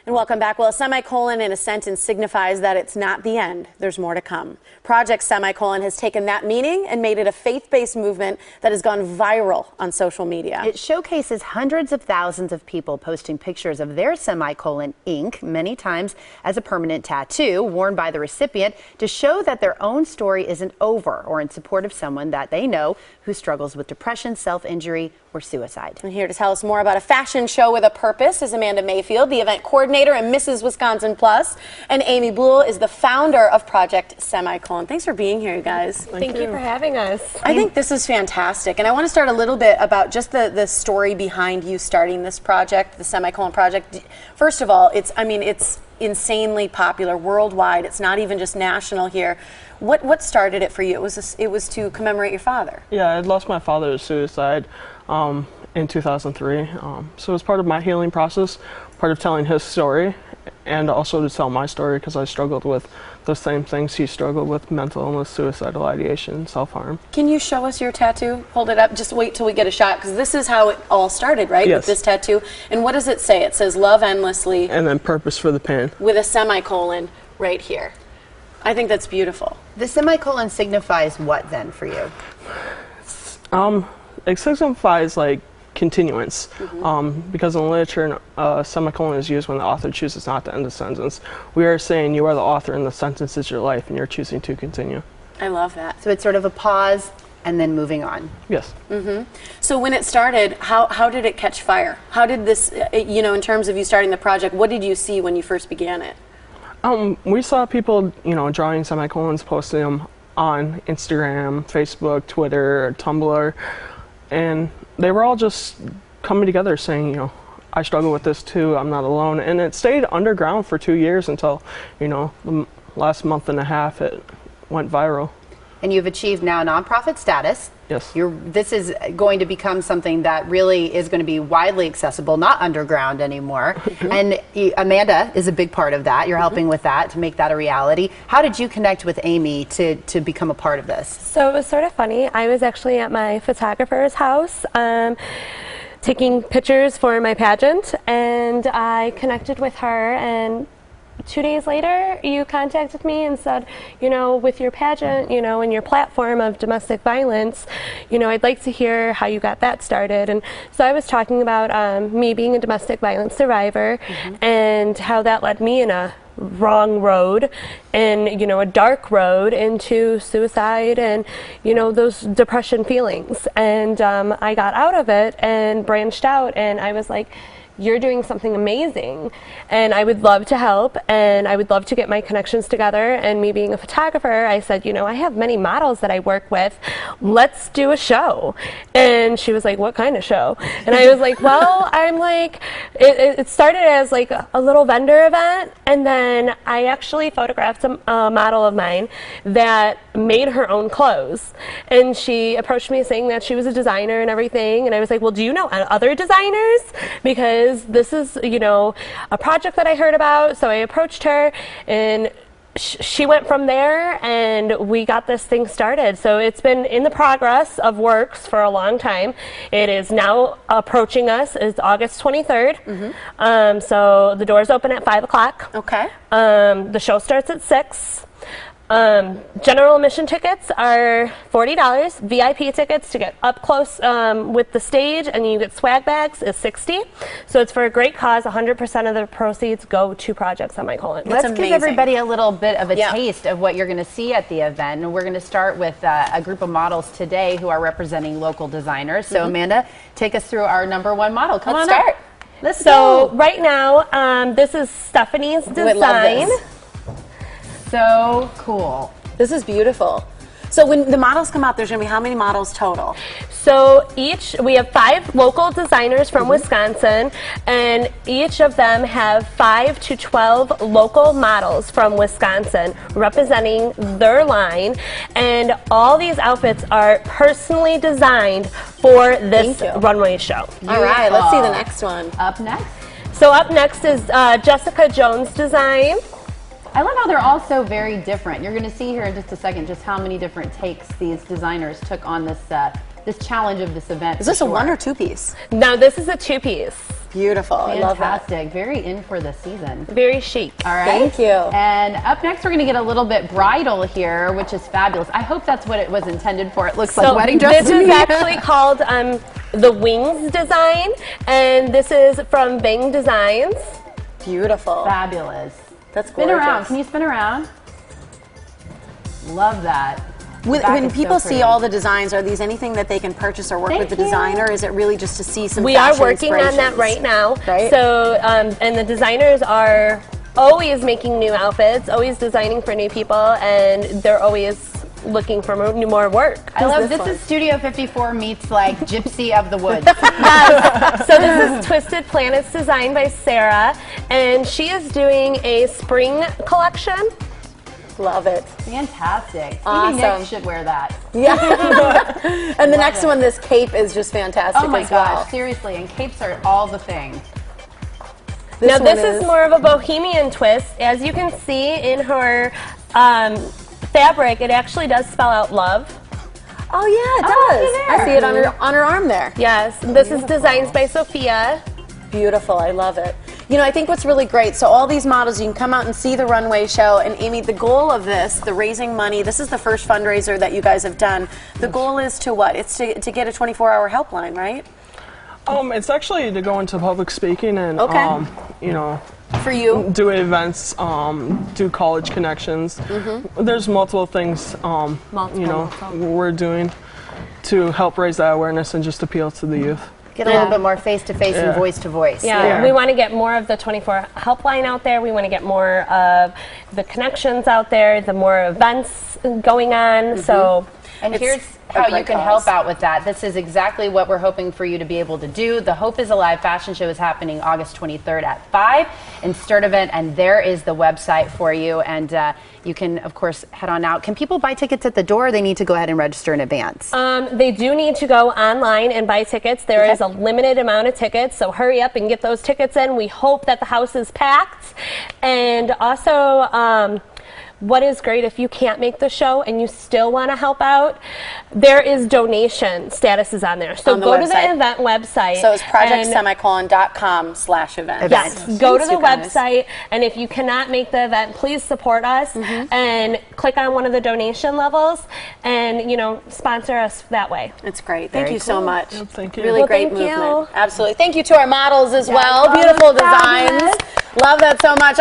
And welcome back. Well, a semicolon in a sentence signifies that it's not the end. There's more to come. Project Semicolon has taken that meaning and made it a faith-based movement that has gone viral on social media. It showcases hundreds of thousands of people posting pictures of their semicolon ink, many times as a permanent tattoo worn by the recipient, to show that their own story isn't over, or in support of someone that they know who struggles with depression, self-injury, or suicide. And here to tell us more about a fashion show with a purpose is Amanda Mayfield, the event coordinator and Mrs. Wisconsin Plus, and Amy Blue is the founder of Project Semicolon. Thanks for being here, you guys. Thank you for having us. I think this is fantastic, and I want to start a little bit about just the story behind you starting this project, the Semicolon Project. First of all, it's insanely popular worldwide. It's not even just national here. What started it for you? It was to commemorate your father. Yeah, I lost my father to suicide in 2003. So it was part of my healing process, part of telling his story, and also to tell my story because I struggled with the same things he struggled with: mental illness, suicidal ideation, self-harm. Can you show us your tattoo? Hold it up. Just wait till we get a shot, because this is how it all started, right? Yes. With this tattoo. And what does it say? It says love endlessly. And then purpose for the pain. With a semicolon right here. I think that's beautiful. The semicolon signifies what then for you? It signifies like continuance, because in literature, semicolon is used when the author chooses not to end the sentence. We are saying you are the author and the sentence is your life, and you're choosing to continue. I love that. So it's sort of a pause and then moving on. Yes. So when it started, how did it catch fire? How did this, in terms of you starting the project, what did you see when you first began it? We saw people, drawing semicolons, posting them on Instagram, Facebook, Twitter, Tumblr, and they were all just coming together saying, I struggle with this too, I'm not alone. And it stayed underground for 2 years until, the last month and a half it went viral. And you've achieved now nonprofit status. Yes. This is going to become something that really is going to be widely accessible, not underground anymore. And Amanda is a big part of that. You're helping with that to make that a reality. How did you connect with Amy to become a part of this? So it was sort of funny. I was actually at my photographer's house taking pictures for my pageant, and I connected with her, and 2 days later, you contacted me and said, with your pageant, and your platform of domestic violence, I'd like to hear how you got that started. And so I was talking about me being a domestic violence survivor and how that led me in a wrong road and, a dark road into suicide and, those depression feelings. And I got out of it and branched out, and I was like, you're doing something amazing, and I would love to help, and I would love to get my connections together. And me being a photographer, I said, I have many models that I work with. Let's do a show. And she was like, what kind of show? And I was like, well, it started as like a little vendor event, and then I actually photographed a model of mine that made her own clothes. And she approached me saying that she was a designer and everything, and I was like, well, do you know other designers? Because this is, a project that I heard about. So I approached her, and she went from there, and we got this thing started. So it's been in the progress of works for a long time. It is now approaching us. It's August 23rd. So the doors open at 5 o'clock. Okay. The show starts at 6. General admission tickets are $40. VIP tickets to get up close with the stage, and you get swag bags, is $60. So it's for a great cause. 100% of the proceeds go to Project Semicolon. Let's give everybody a little bit of a taste of what you're going to see at the event. And we're going to start with a group of models today who are representing local designers. So Amanda, take us through our #1 model. Come on up. Let's go. Right now, this is Stephanie's design. So cool. This is beautiful. So when the models come out, there's going to be how many models total? So we have 5 local designers from Wisconsin, and each of them have 5 to 12 local models from Wisconsin representing their line, and all these outfits are personally designed for this runway show. All right, let's see the next one. Up next? So up next is Jessica Jones' design. I love how they're all so very different. You're going to see here in just a second just how many different takes these designers took on this challenge of this event. Is this a 1 or 2 piece? No, this is a 2 piece. Beautiful. I love that. Fantastic. Very in for the season. Very chic. All right. Thank you. And up next, we're going to get a little bit bridal here, which is fabulous. I hope that's what it was intended for. It looks like wedding dress this to is me. actually called the Wings design, and this is from Bing Designs. Beautiful. Fabulous. That's Spin gorgeous. around. Can you spin around? Love that. When people see all the designs, are these anything that they can purchase or work with the designer? Is it really just to see some We are fashion working on that inspirations? right now. Right. So, and the designers are always making new outfits, always designing for new people, and they're always looking for more work. I love this this one? is Studio 54 meets like Gypsy of the Woods. So this is Twisted Planets designed by Sarah, and she is doing a spring collection. Love it. Fantastic. Awesome. Stevie Nicks should wear that. Yeah. And the next one, this cape is just fantastic Oh my as well. gosh, seriously, and capes are all the thing. Now one this is more of a bohemian twist. As you can see in her fabric, it actually does spell out love. Oh yeah, it Oh, does. look at I there. see it on her arm there. Yes, this is designed by Sophia. Beautiful. I love it. You know, I think what's really great, so all these models, you can come out and see the runway show. And Amy, the goal of this, the raising money, this is the first fundraiser that you guys have done. The goal is to what? It's to get a 24-hour helpline, right? It's actually to go into public speaking and, Okay. you know, For you. do events, do college connections. There's multiple things, you know, we're doing to help raise that awareness and just appeal to the youth. Get a little bit more face-to-face and voice-to-voice. Yeah, we want to get more of the 24 helpline out there. We want to get more of the connections out there, the more events going on. So, And It's here's a how you great can cause. help out with that. This is exactly what we're hoping for you to be able to do. The Hope is Alive fashion show is happening August 23rd at 5 in Sturtevant, and there is the website for you. And you can, of course, head on out. Can people buy tickets at the door, or they need to go ahead and register in advance? they do need to go online and buy tickets. There is a limited amount of tickets, so hurry up and get those tickets in. We hope that the house is packed. And also, what is great, if you can't make the show and you still want to help out, there is donation statuses on there. So On the go to the website. event website. So it's and- projectsemicolon.com/events. Yes, go to Thanks, the you guys. website, and if you cannot make the event, please support us and click on one of the donation levels and, you know, sponsor us that way. It's great. Thank Very you so cool. much. Thank you. Really Well, great thank you. movement. Absolutely. Thank you to our models as well. models, Beautiful designs. fabulous. Love that so much.